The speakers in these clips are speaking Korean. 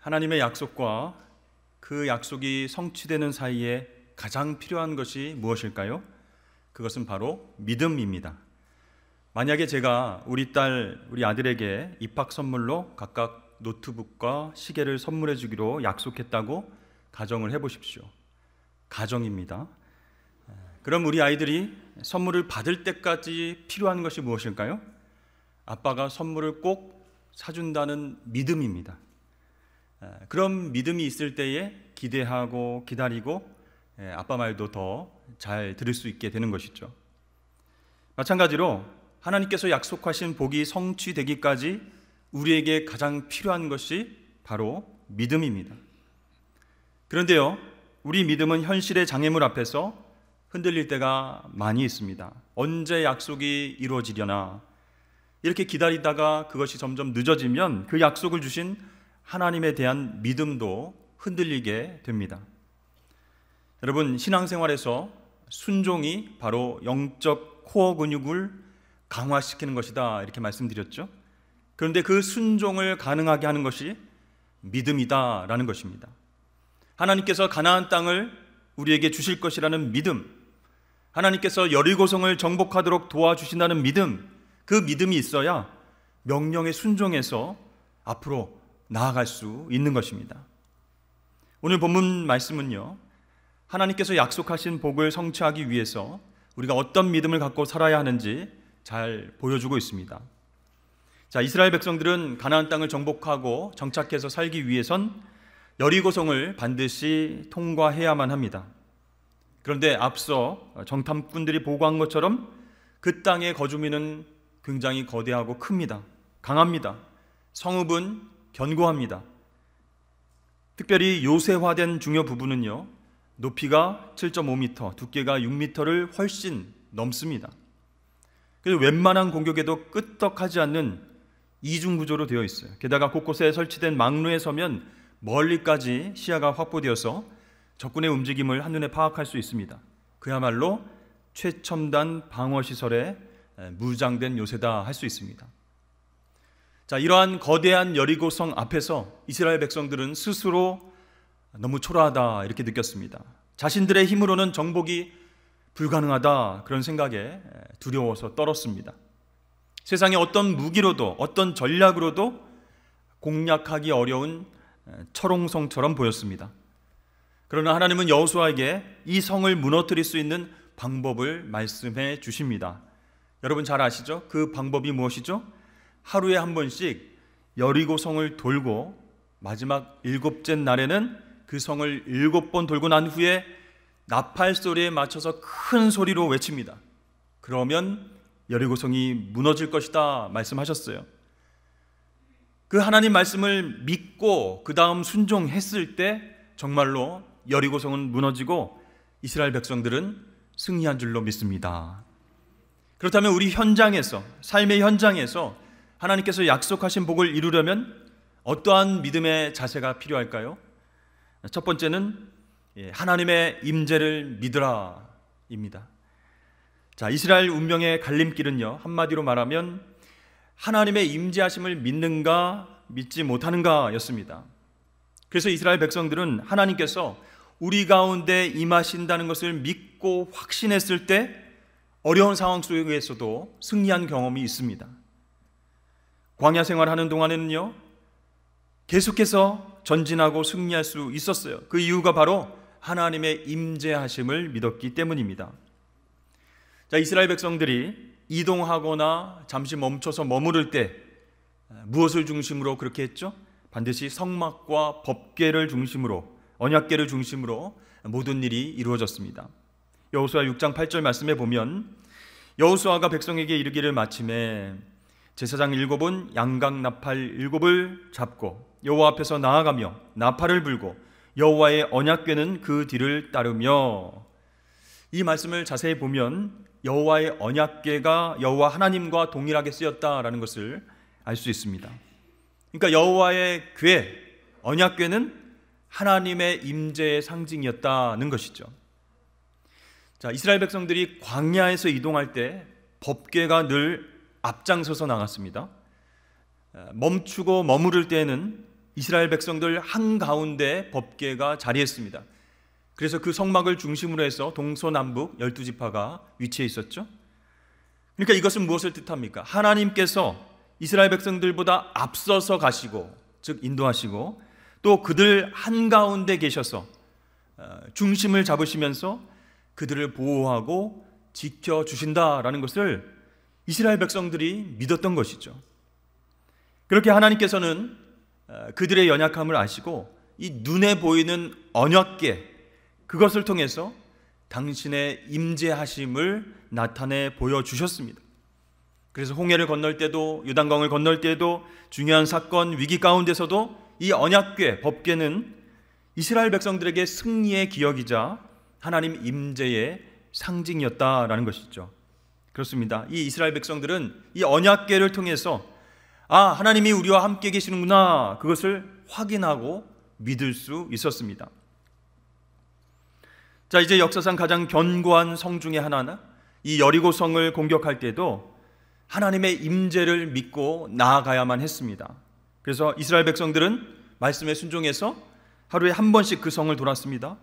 하나님의 약속과 그 약속이 성취되는 사이에 가장 필요한 것이 무엇일까요? 그것은 바로 믿음입니다. 만약에 제가 우리 딸, 우리 아들에게 입학 선물로 각각 노트북과 시계를 선물해 주기로 약속했다고 가정을 해보십시오. 가정입니다. 그럼 우리 아이들이 선물을 받을 때까지 필요한 것이 무엇일까요? 아빠가 선물을 꼭 사준다는 믿음입니다. 그런 믿음이 있을 때에 기대하고 기다리고 아빠 말도 더 잘 들을 수 있게 되는 것이죠. 마찬가지로 하나님께서 약속하신 복이 성취되기까지 우리에게 가장 필요한 것이 바로 믿음입니다. 그런데요, 우리 믿음은 현실의 장애물 앞에서 흔들릴 때가 많이 있습니다. 언제 약속이 이루어지려나 이렇게 기다리다가 그것이 점점 늦어지면 그 약속을 주신 하나님에 대한 믿음도 흔들리게 됩니다. 여러분, 신앙생활에서 순종이 바로 영적 코어 근육을 강화시키는 것이다 이렇게 말씀드렸죠. 그런데 그 순종을 가능하게 하는 것이 믿음이다라는 것입니다. 하나님께서 가나안 땅을 우리에게 주실 것이라는 믿음, 하나님께서 여리고성을 정복하도록 도와주신다는 믿음, 그 믿음이 있어야 명령에 순종해서 앞으로 나아갈 수 있는 것입니다. 오늘 본문 말씀은요, 하나님께서 약속하신 복을 성취하기 위해서 우리가 어떤 믿음을 갖고 살아야 하는지 잘 보여주고 있습니다. 자, 이스라엘 백성들은 가나안 땅을 정복하고 정착해서 살기 위해선 여리고성을 반드시 통과해야만 합니다. 그런데 앞서 정탐꾼들이 보고한 것처럼 그 땅의 거주민은 굉장히 거대하고 큽니다. 강합니다. 성읍은 견고합니다. 특별히 요새화된 중요 부분은요, 높이가 7.5m, 두께가 6m를 훨씬 넘습니다. 그래서 웬만한 공격에도 끄떡하지 않는 이중구조로 되어 있어요. 게다가 곳곳에 설치된 망루에 서면 멀리까지 시야가 확보되어서 적군의 움직임을 한눈에 파악할 수 있습니다. 그야말로 최첨단 방어시설에 무장된 요새다 할 수 있습니다. 자, 이러한 거대한 여리고성 앞에서 이스라엘 백성들은 스스로 너무 초라하다 이렇게 느꼈습니다. 자신들의 힘으로는 정복이 불가능하다 그런 생각에 두려워서 떨었습니다. 세상에 어떤 무기로도 어떤 전략으로도 공략하기 어려운 철옹성처럼 보였습니다. 그러나 하나님은 여호수아에게 이 성을 무너뜨릴 수 있는 방법을 말씀해 주십니다. 여러분 잘 아시죠? 그 방법이 무엇이죠? 하루에 한 번씩 여리고성을 돌고 마지막 7째 날에는 그 성을 7번 돌고 난 후에 나팔 소리에 맞춰서 큰 소리로 외칩니다. 그러면 여리고성이 무너질 것이다 말씀하셨어요. 그 하나님 말씀을 믿고 그 다음 순종했을 때 정말로 여리고성은 무너지고 이스라엘 백성들은 승리한 줄로 믿습니다. 그렇다면 우리 현장에서, 삶의 현장에서 하나님께서 약속하신 복을 이루려면 어떠한 믿음의 자세가 필요할까요? 첫 번째는 하나님의 임재를 믿으라 입니다. 자, 이스라엘 운명의 갈림길은요, 한마디로 말하면 하나님의 임재하심을 믿는가 믿지 못하는가 였습니다. 그래서 이스라엘 백성들은 하나님께서 우리 가운데 임하신다는 것을 믿고 확신했을 때 어려운 상황 속에서도 승리한 경험이 있습니다. 광야 생활하는 동안에는요, 계속해서 전진하고 승리할 수 있었어요. 그 이유가 바로 하나님의 임재하심을 믿었기 때문입니다. 자, 이스라엘 백성들이 이동하거나 잠시 멈춰서 머무를 때 무엇을 중심으로 그렇게 했죠? 반드시 성막과 법궤를 중심으로, 언약궤를 중심으로 모든 일이 이루어졌습니다. 여호수아 6장 8절 말씀에 보면 여호수아가 백성에게 이르기를 마침에 제사장 7은 양각 나팔 7을 잡고 여호와 앞에서 나아가며 나팔을 불고 여호와의 언약궤는 그 뒤를 따르며, 이 말씀을 자세히 보면 여호와의 언약궤가 여호와 하나님과 동일하게 쓰였다라는 것을 알 수 있습니다. 그러니까 여호와의 궤, 언약궤는 하나님의 임재의 상징이었다는 것이죠. 자, 이스라엘 백성들이 광야에서 이동할 때 법궤가 늘 앞장서서 나갔습니다. 멈추고 머무를 때에는 이스라엘 백성들 한가운데 법궤가 자리했습니다. 그래서 그 성막을 중심으로 해서 동서남북 12지파가 위치해 있었죠. 그러니까 이것은 무엇을 뜻합니까? 하나님께서 이스라엘 백성들보다 앞서서 가시고, 즉 인도하시고, 또 그들 한가운데 계셔서 중심을 잡으시면서 그들을 보호하고 지켜주신다라는 것을 이스라엘 백성들이 믿었던 것이죠. 그렇게 하나님께서는 그들의 연약함을 아시고 이 눈에 보이는 언약궤, 그것을 통해서 당신의 임재하심을 나타내 보여주셨습니다. 그래서 홍해를 건널 때도, 요단강을 건널 때도, 중요한 사건, 위기 가운데서도 이 언약궤, 법궤는 이스라엘 백성들에게 승리의 기억이자 하나님 임재의 상징이었다라는 것이죠. 그렇습니다. 이 이스라엘 백성들은 이 언약궤를 통해서 하나님이 우리와 함께 계시는구나, 그것을 확인하고 믿을 수 있었습니다. 자, 이제 역사상 가장 견고한 성 중에 하나는 이 여리고성을 공격할 때도 하나님의 임재를 믿고 나아가야만 했습니다. 그래서 이스라엘 백성들은 말씀에 순종해서 하루에 한 번씩 그 성을 돌았습니다.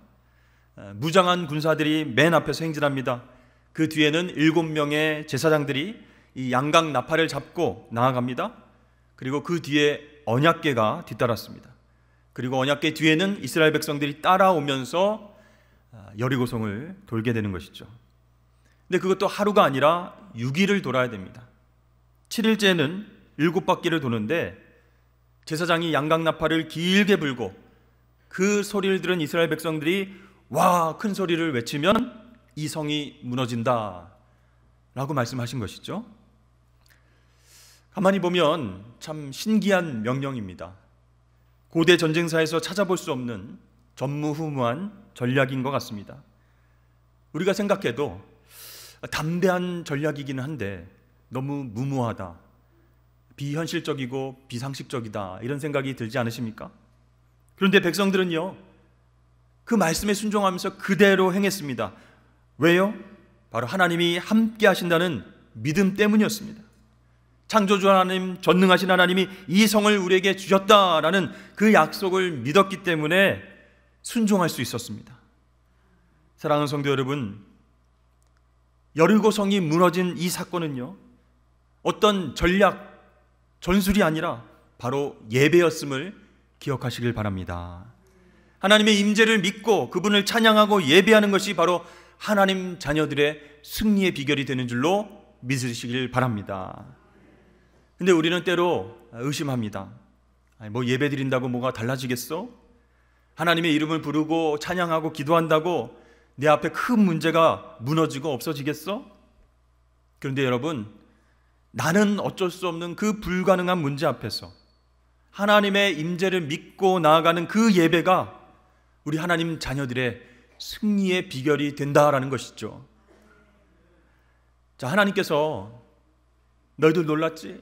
무장한 군사들이 맨 앞에서 행진합니다. 그 뒤에는 7명의 제사장들이 이 양각 나팔을 잡고 나아갑니다. 그리고 그 뒤에 언약궤가 뒤따랐습니다. 그리고 언약궤 뒤에는 이스라엘 백성들이 따라오면서 여리고성을 돌게 되는 것이죠. 근데 그것도 하루가 아니라 6일을 돌아야 됩니다. 7일째는 7바퀴를 도는데 제사장이 양각 나팔을 길게 불고 그 소리를 들은 이스라엘 백성들이 와, 큰 소리를 외치면 이 성이 무너진다 라고 말씀하신 것이죠. 가만히 보면 참 신기한 명령입니다. 고대 전쟁사에서 찾아볼 수 없는 전무후무한 전략인 것 같습니다. 우리가 생각해도 담대한 전략이기는 한데 너무 무모하다, 비현실적이고 비상식적이다, 이런 생각이 들지 않으십니까? 그런데 백성들은요, 그 말씀에 순종하면서 그대로 행했습니다. 왜요? 바로 하나님이 함께 하신다는 믿음 때문이었습니다. 창조주 하나님, 전능하신 하나님이 이 성을 우리에게 주셨다라는 그 약속을 믿었기 때문에 순종할 수 있었습니다. 사랑하는 성도 여러분, 여리고성이 무너진 이 사건은요, 어떤 전략, 전술이 아니라 바로 예배였음을 기억하시길 바랍니다. 하나님의 임재를 믿고 그분을 찬양하고 예배하는 것이 바로 하나님 자녀들의 승리의 비결이 되는 줄로 믿으시길 바랍니다. 근데 우리는 때로 의심합니다. 뭐 예배 드린다고 뭐가 달라지겠어? 하나님의 이름을 부르고 찬양하고 기도한다고 내 앞에 큰 문제가 무너지고 없어지겠어? 그런데 여러분, 나는 어쩔 수 없는 그 불가능한 문제 앞에서 하나님의 임재를 믿고 나아가는 그 예배가 우리 하나님 자녀들의 승리의 비결이 된다라는 것이죠. 자, 하나님께서 너희들 놀랐지?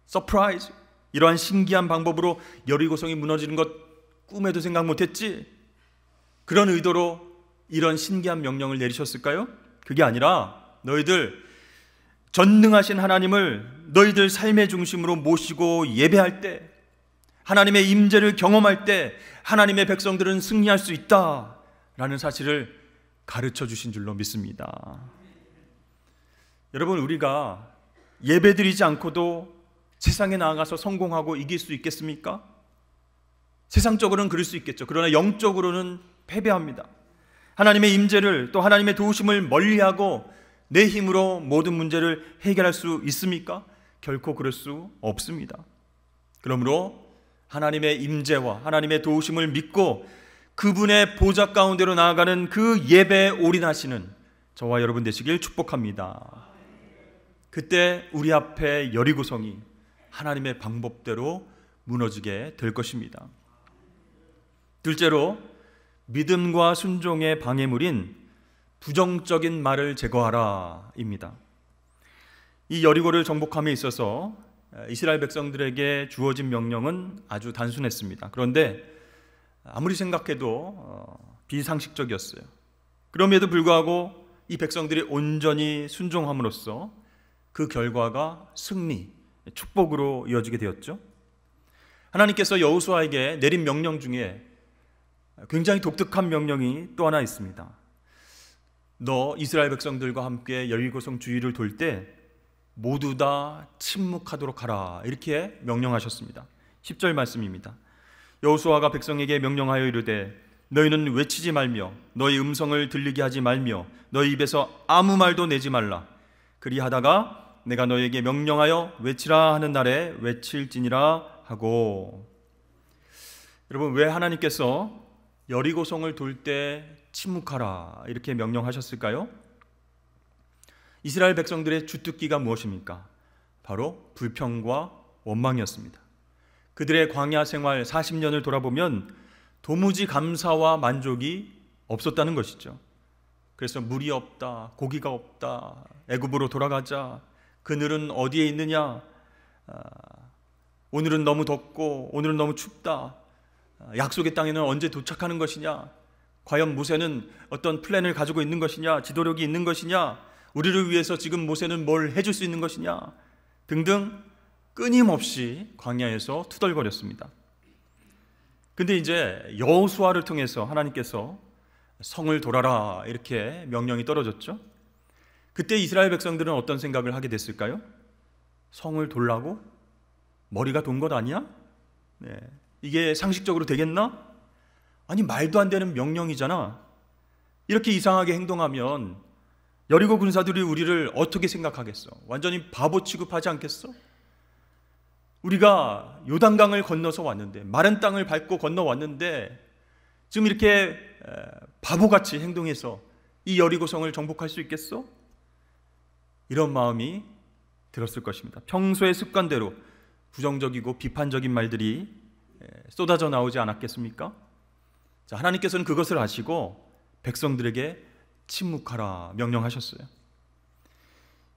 서프라이즈! 이러한 신기한 방법으로 여리고성이 무너지는 것 꿈에도 생각 못했지? 그런 의도로 이런 신기한 명령을 내리셨을까요? 그게 아니라 너희들 전능하신 하나님을 너희들 삶의 중심으로 모시고 예배할 때, 하나님의 임재를 경험할 때 하나님의 백성들은 승리할 수 있다라는 사실을 가르쳐 주신 줄로 믿습니다. 여러분, 우리가 예배드리지 않고도 세상에 나아가서 성공하고 이길 수 있겠습니까? 세상적으로는 그럴 수 있겠죠. 그러나 영적으로는 패배합니다. 하나님의 임재를, 또 하나님의 도우심을 멀리하고 내 힘으로 모든 문제를 해결할 수 있습니까? 결코 그럴 수 없습니다. 그러므로 하나님의 임재와 하나님의 도우심을 믿고 그분의 보좌 가운데로 나아가는 그 예배에 올인하시는 저와 여러분 되시길 축복합니다. 그때 우리 앞에 여리고성이 하나님의 방법대로 무너지게 될 것입니다. 둘째로, 믿음과 순종의 방해물인 부정적인 말을 제거하라 입니다. 이 여리고를 정복함에 있어서 이스라엘 백성들에게 주어진 명령은 아주 단순했습니다. 그런데 아무리 생각해도 비상식적이었어요. 그럼에도 불구하고 이 백성들이 온전히 순종함으로써 그 결과가 승리, 축복으로 이어지게 되었죠. 하나님께서 여호수아에게 내린 명령 중에 굉장히 독특한 명령이 또 하나 있습니다. 너 이스라엘 백성들과 함께 여리고성 주위를 돌 때 모두 다 침묵하도록 하라, 이렇게 명령하셨습니다. 10절 말씀입니다. 여호수아가 백성에게 명령하여 이르되 너희는 외치지 말며 너희 음성을 들리게 하지 말며 너희 입에서 아무 말도 내지 말라. 그리하다가 내가 너희에게 명령하여 외치라 하는 날에 외칠지니라 하고. 여러분, 왜 하나님께서 여리고성을 돌 때 침묵하라 이렇게 명령하셨을까요? 이스라엘 백성들의 주특기가 무엇입니까? 바로 불평과 원망이었습니다. 그들의 광야 생활 40년을 돌아보면 도무지 감사와 만족이 없었다는 것이죠. 그래서 물이 없다, 고기가 없다, 애굽으로 돌아가자, 그늘은 어디에 있느냐, 오늘은 너무 덥고 오늘은 너무 춥다, 약속의 땅에는 언제 도착하는 것이냐, 과연 모세는 어떤 플랜을 가지고 있는 것이냐, 지도력이 있는 것이냐, 우리를 위해서 지금 모세는 뭘 해줄 수 있는 것이냐 등등 끊임없이 광야에서 투덜거렸습니다. 근데 이제 여호수아를 통해서 하나님께서 성을 돌아라 이렇게 명령이 떨어졌죠. 그때 이스라엘 백성들은 어떤 생각을 하게 됐을까요? 성을 돌라고? 머리가 돈 것 아니야? 네. 이게 상식적으로 되겠나? 아니, 말도 안 되는 명령이잖아. 이렇게 이상하게 행동하면 여리고 군사들이 우리를 어떻게 생각하겠어? 완전히 바보 취급하지 않겠어? 우리가 요단강을 건너서 왔는데, 마른 땅을 밟고 건너왔는데 지금 이렇게 바보같이 행동해서 이 여리고성을 정복할 수 있겠어? 이런 마음이 들었을 것입니다. 평소의 습관대로 부정적이고 비판적인 말들이 쏟아져 나오지 않았겠습니까? 자, 하나님께서는 그것을 아시고 백성들에게 침묵하라 명령하셨어요.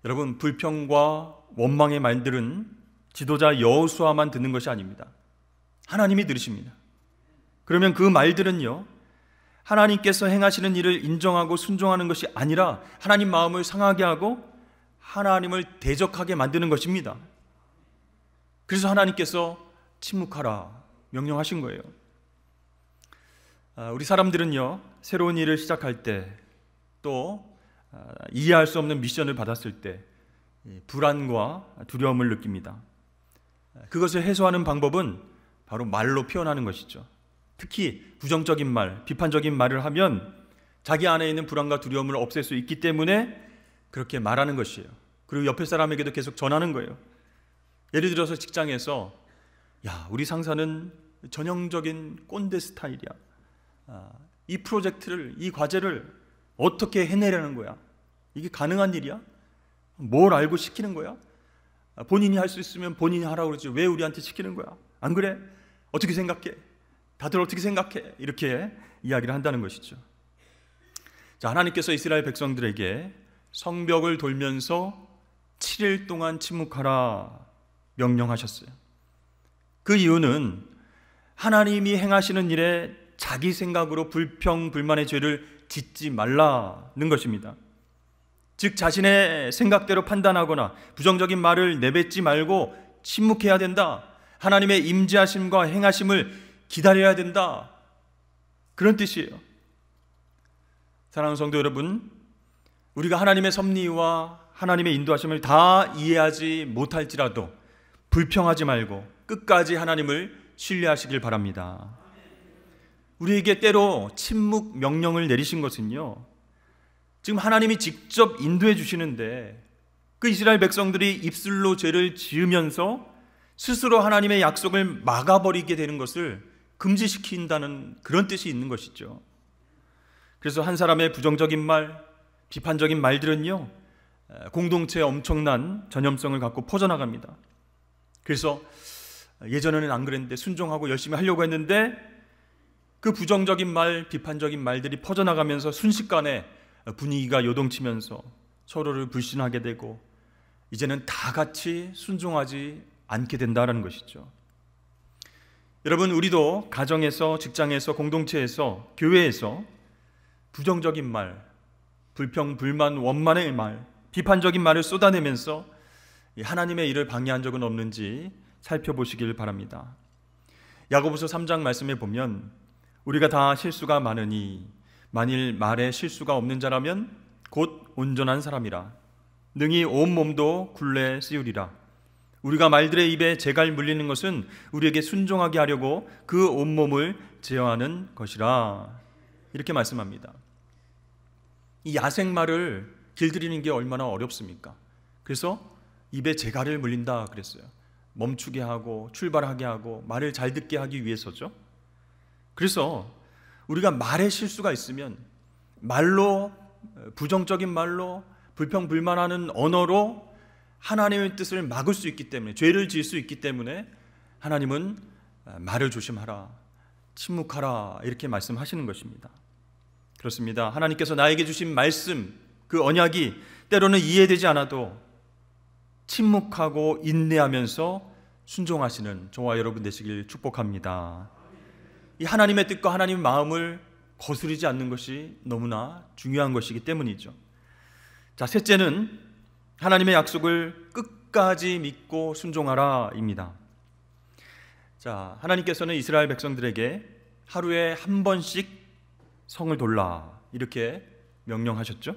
여러분, 불평과 원망의 말들은 지도자 여호수아만 듣는 것이 아닙니다. 하나님이 들으십니다. 그러면 그 말들은요, 하나님께서 행하시는 일을 인정하고 순종하는 것이 아니라 하나님 마음을 상하게 하고 하나님을 대적하게 만드는 것입니다. 그래서 하나님께서 침묵하라 명령하신 거예요. 우리 사람들은요, 새로운 일을 시작할 때, 또 이해할 수 없는 미션을 받았을 때 불안과 두려움을 느낍니다. 그것을 해소하는 방법은 바로 말로 표현하는 것이죠. 특히 부정적인 말, 비판적인 말을 하면 자기 안에 있는 불안과 두려움을 없앨 수 있기 때문에 그렇게 말하는 것이에요. 그리고 옆에 사람에게도 계속 전하는 거예요. 예를 들어서 직장에서, 야, 우리 상사는 전형적인 꼰대 스타일이야. 이 프로젝트를, 이 과제를 어떻게 해내려는 거야? 이게 가능한 일이야? 뭘 알고 시키는 거야? 본인이 할 수 있으면 본인이 하라고 그러지 왜 우리한테 시키는 거야? 안 그래? 어떻게 생각해? 다들 어떻게 생각해? 이렇게 이야기를 한다는 것이죠. 자, 하나님께서 이스라엘 백성들에게 성벽을 돌면서 7일 동안 침묵하라 명령하셨어요. 그 이유는 하나님이 행하시는 일에 자기 생각으로 불평, 불만의 죄를 짓지 말라는 것입니다. 즉, 자신의 생각대로 판단하거나 부정적인 말을 내뱉지 말고 침묵해야 된다. 하나님의 임재하심과 행하심을 기다려야 된다. 그런 뜻이에요. 사랑하는 성도 여러분, 우리가 하나님의 섭리와 하나님의 인도하심을 다 이해하지 못할지라도 불평하지 말고 끝까지 하나님을 신뢰하시길 바랍니다. 우리에게 때로 침묵 명령을 내리신 것은요, 지금 하나님이 직접 인도해 주시는데 그 이스라엘 백성들이 입술로 죄를 지으면서 스스로 하나님의 약속을 막아버리게 되는 것을 금지시킨다는 그런 뜻이 있는 것이죠. 그래서 한 사람의 부정적인 말, 비판적인 말들은요, 공동체에 엄청난 전염성을 갖고 퍼져나갑니다. 그래서 예전에는 안 그랬는데 순종하고 열심히 하려고 했는데 그 부정적인 말, 비판적인 말들이 퍼져나가면서 순식간에 분위기가 요동치면서 서로를 불신하게 되고 이제는 다 같이 순종하지 않게 된다는 것이죠. 여러분, 우리도 가정에서, 직장에서, 공동체에서, 교회에서 부정적인 말, 불평, 불만, 원만의 말, 비판적인 말을 쏟아내면서 하나님의 일을 방해한 적은 없는지 살펴보시길 바랍니다. 야고보서 3장 말씀에 보면 우리가 다 실수가 많으니 만일 말에 실수가 없는 자라면 곧 온전한 사람이라 능히 온 몸도 굴레 씌우리라. 우리가 말들의 입에 재갈 물리는 것은 우리에게 순종하게 하려고 그 온몸을 제어하는 것이라. 이렇게 말씀합니다. 이 야생말을 길들이는 게 얼마나 어렵습니까? 그래서 입에 재갈을 물린다 그랬어요. 멈추게 하고 출발하게 하고 말을 잘 듣게 하기 위해서죠. 그래서 우리가 말에 실수가 있으면 말로, 부정적인 말로, 불평불만하는 언어로 하나님의 뜻을 막을 수 있기 때문에, 죄를 지을 수 있기 때문에 하나님은 말을 조심하라, 침묵하라 이렇게 말씀하시는 것입니다. 그렇습니다. 하나님께서 나에게 주신 말씀, 그 언약이 때로는 이해되지 않아도 침묵하고 인내하면서 순종하시는 저와 여러분 되시길 축복합니다. 이 하나님의 뜻과 하나님의 마음을 거스르지 않는 것이 너무나 중요한 것이기 때문이죠. 자, 셋째는 하나님의 약속을 끝까지 믿고 순종하라입니다. 자, 하나님께서는 이스라엘 백성들에게 하루에 한 번씩 성을 돌라 이렇게 명령하셨죠.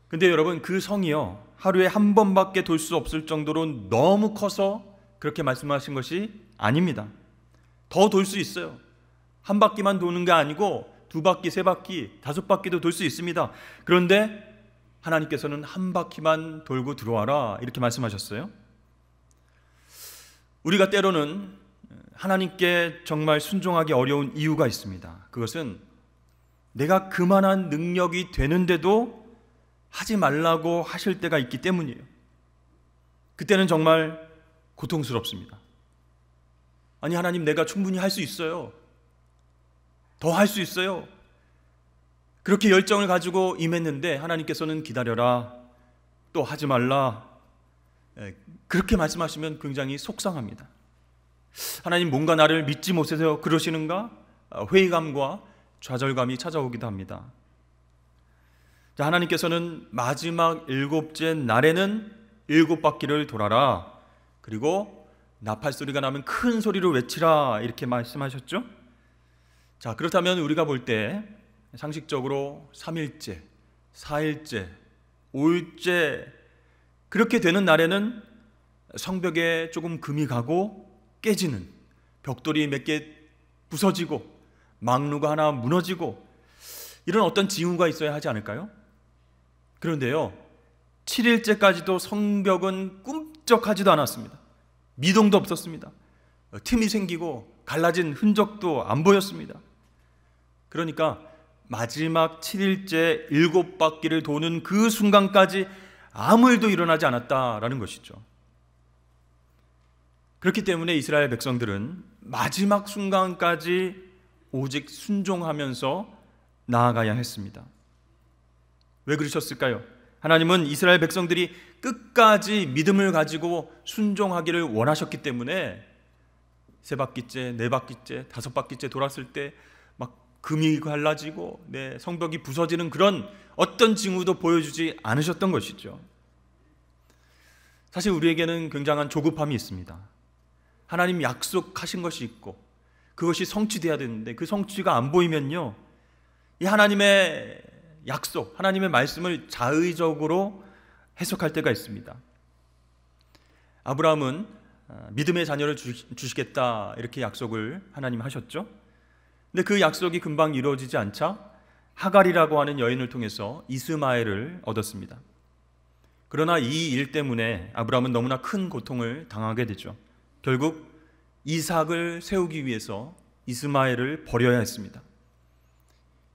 근데 여러분, 그 성이요 하루에 한 번밖에 돌 수 없을 정도로 너무 커서 그렇게 말씀하신 것이 아닙니다. 더 돌 수 있어요. 한 바퀴만 도는 게 아니고 두 바퀴, 세 바퀴, 다섯 바퀴도 돌 수 있습니다. 그런데 하나님께서는 한 바퀴만 돌고 들어와라 이렇게 말씀하셨어요. 우리가 때로는 하나님께 정말 순종하기 어려운 이유가 있습니다. 그것은 내가 그만한 능력이 되는데도 하지 말라고 하실 때가 있기 때문이에요. 그때는 정말 고통스럽습니다. 아니, 하나님, 내가 충분히 할 수 있어요. 더 할 수 있어요. 그렇게 열정을 가지고 임했는데 하나님께서는 기다려라, 또 하지 말라, 그렇게 말씀하시면 굉장히 속상합니다. 하나님, 뭔가 나를 믿지 못해서 그러시는가? 회의감과 좌절감이 찾아오기도 합니다. 자, 하나님께서는 마지막 일곱째 날에는 일곱 바퀴를 돌아라, 그리고 나팔 소리가 나면 큰 소리로 외치라 이렇게 말씀하셨죠. 자, 그렇다면 우리가 볼 때 상식적으로 3일째, 4일째, 5일째 그렇게 되는 날에는 성벽에 조금 금이 가고 깨지는, 벽돌이 몇 개 부서지고 망루가 하나 무너지고 이런 어떤 징후가 있어야 하지 않을까요? 그런데요, 7일째까지도 성벽은 꿈쩍하지도 않았습니다. 미동도 없었습니다. 틈이 생기고 갈라진 흔적도 안 보였습니다. 그러니까 마지막 7일째 7바퀴를 도는 그 순간까지 아무 일도 일어나지 않았다라는 것이죠. 그렇기 때문에 이스라엘 백성들은 마지막 순간까지 오직 순종하면서 나아가야 했습니다. 왜 그러셨을까요? 하나님은 이스라엘 백성들이 끝까지 믿음을 가지고 순종하기를 원하셨기 때문에 세 바퀴째, 네 바퀴째, 다섯 바퀴째 돌았을 때 막 금이 갈라지고 성벽이 부서지는 그런 어떤 징후도 보여주지 않으셨던 것이죠. 사실 우리에게는 굉장한 조급함이 있습니다. 하나님 약속하신 것이 있고 그것이 성취돼야 되는데 그 성취가 안 보이면요, 이 하나님의 약속, 하나님의 말씀을 자의적으로 해석할 때가 있습니다. 아브라함은 믿음의 자녀를 주시겠다 이렇게 약속을 하나님 하셨죠. 근데 그 약속이 금방 이루어지지 않자 하갈이라고 하는 여인을 통해서 이스마엘을 얻었습니다. 그러나 이 일 때문에 아브라함은 너무나 큰 고통을 당하게 되죠. 결국 이삭을 세우기 위해서 이스마엘을 버려야 했습니다.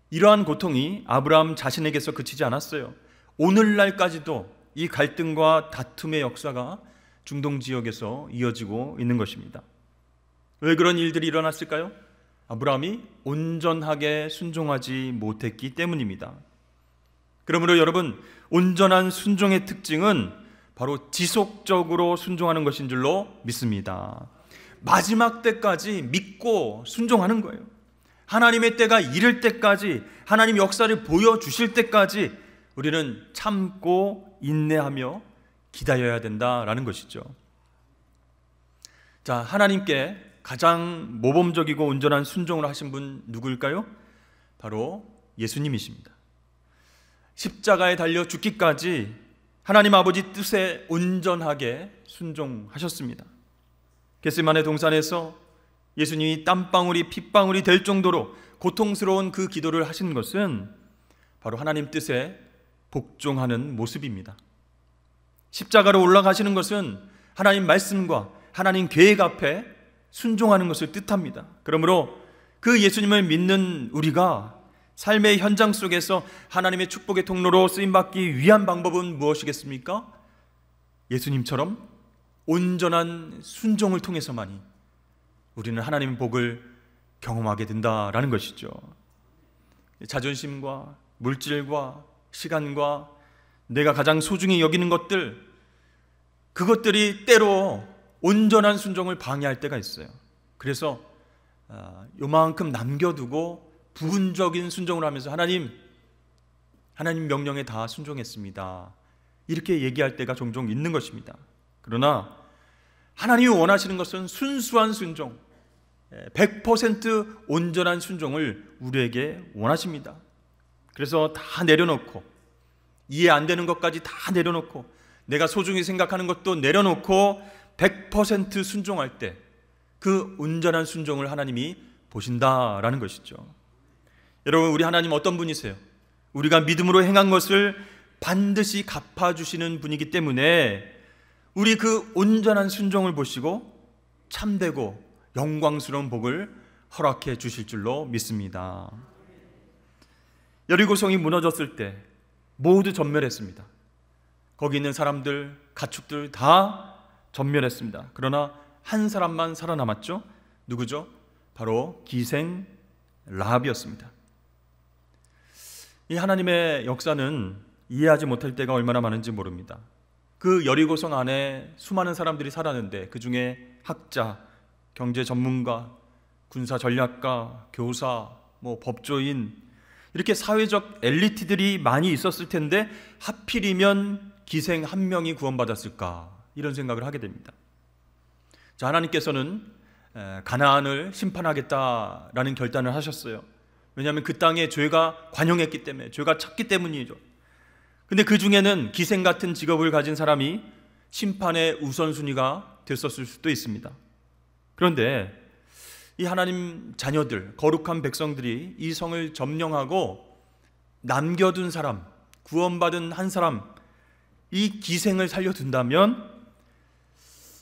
이러한 고통이 아브라함 자신에게서 그치지 않았어요. 오늘날까지도 이 갈등과 다툼의 역사가 중동 지역에서 이어지고 있는 것입니다. 왜 그런 일들이 일어났을까요? 아브라함이 온전하게 순종하지 못했기 때문입니다. 그러므로 여러분, 온전한 순종의 특징은 바로 지속적으로 순종하는 것인 줄로 믿습니다. 마지막 때까지 믿고 순종하는 거예요. 하나님의 때가 이를 때까지, 하나님 역사를 보여주실 때까지 우리는 참고 인내하며 기다려야 된다라는 것이죠. 자, 하나님께 가장 모범적이고 온전한 순종을 하신 분 누구일까요? 바로 예수님이십니다. 십자가에 달려 죽기까지 하나님 아버지 뜻에 온전하게 순종하셨습니다. 겟세마네 동산에서 예수님이 땀방울이 핏방울이 될 정도로 고통스러운 그 기도를 하신 것은 바로 하나님 뜻에 복종하는 모습입니다. 십자가로 올라가시는 것은 하나님 말씀과 하나님 계획 앞에 순종하는 것을 뜻합니다. 그러므로 그 예수님을 믿는 우리가 삶의 현장 속에서 하나님의 축복의 통로로 쓰임받기 위한 방법은 무엇이겠습니까? 예수님처럼 온전한 순종을 통해서만이 우리는 하나님의 복을 경험하게 된다라는 것이죠. 자존심과 물질과 시간과 내가 가장 소중히 여기는 것들, 그것들이 때로 온전한 순종을 방해할 때가 있어요. 그래서 요만큼 남겨두고 부분적인 순종을 하면서 하나님 명령에 다 순종했습니다, 이렇게 얘기할 때가 종종 있는 것입니다. 그러나 하나님이 원하시는 것은 순수한 순종, 100% 온전한 순종을 우리에게 원하십니다. 그래서 다 내려놓고, 이해 안 되는 것까지 다 내려놓고, 내가 소중히 생각하는 것도 내려놓고 100% 순종할 때 그 온전한 순종을 하나님이 보신다라는 것이죠. 여러분, 우리 하나님 어떤 분이세요? 우리가 믿음으로 행한 것을 반드시 갚아주시는 분이기 때문에 우리 그 온전한 순종을 보시고 참되고 영광스러운 복을 허락해 주실 줄로 믿습니다. 여리고성이 무너졌을 때 모두 전멸했습니다. 거기 있는 사람들, 가축들 다 전멸했습니다. 그러나 한 사람만 살아남았죠. 누구죠? 바로 기생 라합이었습니다. 이 하나님의 역사는 이해하지 못할 때가 얼마나 많은지 모릅니다. 그 여리고성 안에 수많은 사람들이 살았는데 그 중에 학자, 경제 전문가, 군사 전략가, 교사, 법조인, 이렇게 사회적 엘리트들이 많이 있었을 텐데 하필이면 기생 한 명이 구원받았을까, 이런 생각을 하게 됩니다. 자, 하나님께서는 가나안을 심판하겠다라는 결단을 하셨어요. 왜냐하면 그 땅에 죄가 관영했기 때문에, 죄가 찼기 때문이죠. 근데 그 중에는 기생 같은 직업을 가진 사람이 심판의 우선순위가 됐었을 수도 있습니다. 그런데 이 하나님 자녀들, 거룩한 백성들이 이 성을 점령하고 남겨둔 사람, 구원받은 한 사람, 이 기생을 살려둔다면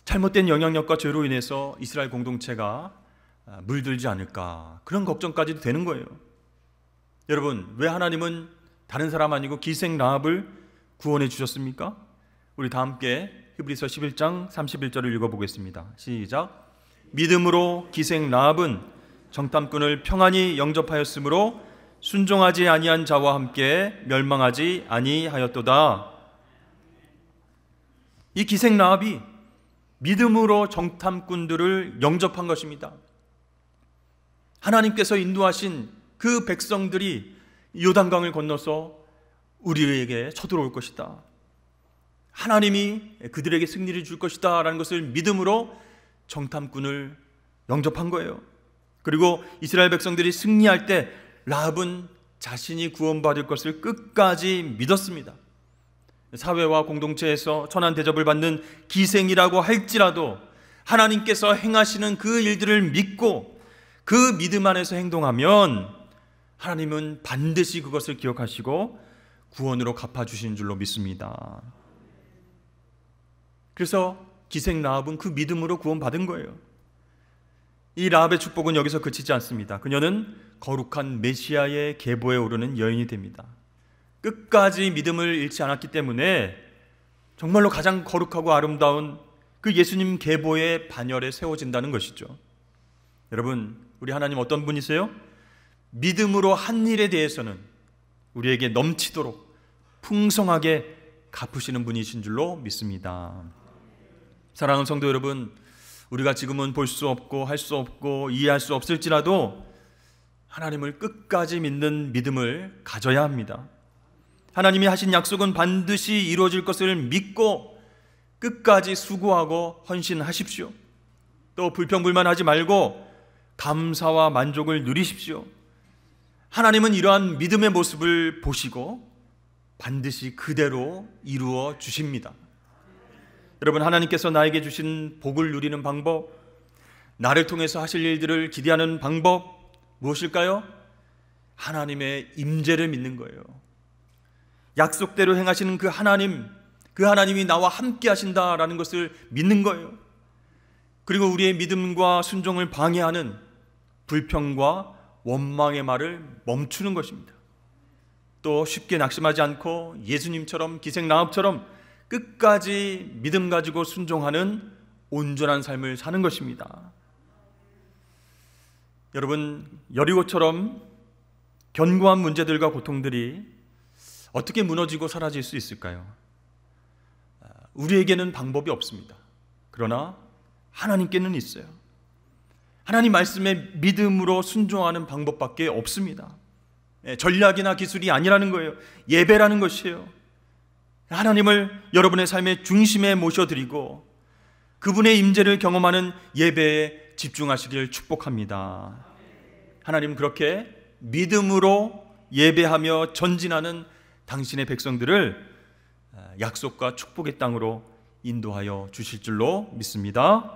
잘못된 영향력과 죄로 인해서 이스라엘 공동체가 물들지 않을까, 그런 걱정까지도 되는 거예요. 여러분, 왜 하나님은 다른 사람 아니고 기생 라합을 구원해 주셨습니까? 우리 다 함께 히브리서 11장 31절을 읽어보겠습니다. 시작. 믿음으로 기생 라합은 정탐꾼을 평안히 영접하였으므로 순종하지 아니한 자와 함께 멸망하지 아니하였도다. 이 기생 라합이 믿음으로 정탐꾼들을 영접한 것입니다. 하나님께서 인도하신 그 백성들이 요단강을 건너서 우리에게 쳐들어올 것이다, 하나님이 그들에게 승리를 줄 것이다 라는 것을 믿음으로 정탐꾼을 영접한 거예요. 그리고 이스라엘 백성들이 승리할 때 라합은 자신이 구원받을 것을 끝까지 믿었습니다. 사회와 공동체에서 천한 대접을 받는 기생이라고 할지라도 하나님께서 행하시는 그 일들을 믿고 그 믿음 안에서 행동하면 하나님은 반드시 그것을 기억하시고 구원으로 갚아주신 줄로 믿습니다. 그래서 기생 라합은 그 믿음으로 구원받은 거예요. 이 라합의 축복은 여기서 그치지 않습니다. 그녀는 거룩한 메시아의 계보에 오르는 여인이 됩니다. 끝까지 믿음을 잃지 않았기 때문에 정말로 가장 거룩하고 아름다운 그 예수님 계보의 반열에 세워진다는 것이죠. 여러분, 우리 하나님 어떤 분이세요? 믿음으로 한 일에 대해서는 우리에게 넘치도록 풍성하게 갚으시는 분이신 줄로 믿습니다. 사랑하는 성도 여러분, 우리가 지금은 볼 수 없고 할 수 없고 이해할 수 없을지라도 하나님을 끝까지 믿는 믿음을 가져야 합니다. 하나님이 하신 약속은 반드시 이루어질 것을 믿고 끝까지 수고하고 헌신하십시오. 또 불평불만하지 말고 감사와 만족을 누리십시오. 하나님은 이러한 믿음의 모습을 보시고 반드시 그대로 이루어 주십니다. 여러분, 하나님께서 나에게 주신 복을 누리는 방법, 나를 통해서 하실 일들을 기대하는 방법 무엇일까요? 하나님의 임재를 믿는 거예요. 약속대로 행하시는 그 하나님이 나와 함께 하신다라는 것을 믿는 거예요. 그리고 우리의 믿음과 순종을 방해하는 불평과 원망의 말을 멈추는 것입니다. 또 쉽게 낙심하지 않고 예수님처럼 기생나합처럼 끝까지 믿음 가지고 순종하는 온전한 삶을 사는 것입니다. 여러분, 여리고처럼 견고한 문제들과 고통들이 어떻게 무너지고 사라질 수 있을까요? 우리에게는 방법이 없습니다. 그러나 하나님께는 있어요. 하나님 말씀에 믿음으로 순종하는 방법밖에 없습니다. 전략이나 기술이 아니라는 거예요. 예배라는 것이에요. 하나님을 여러분의 삶의 중심에 모셔드리고 그분의 임재를 경험하는 예배에 집중하시길 축복합니다. 하나님, 그렇게 믿음으로 예배하며 전진하는 당신의 백성들을 약속과 축복의 땅으로 인도하여 주실 줄로 믿습니다.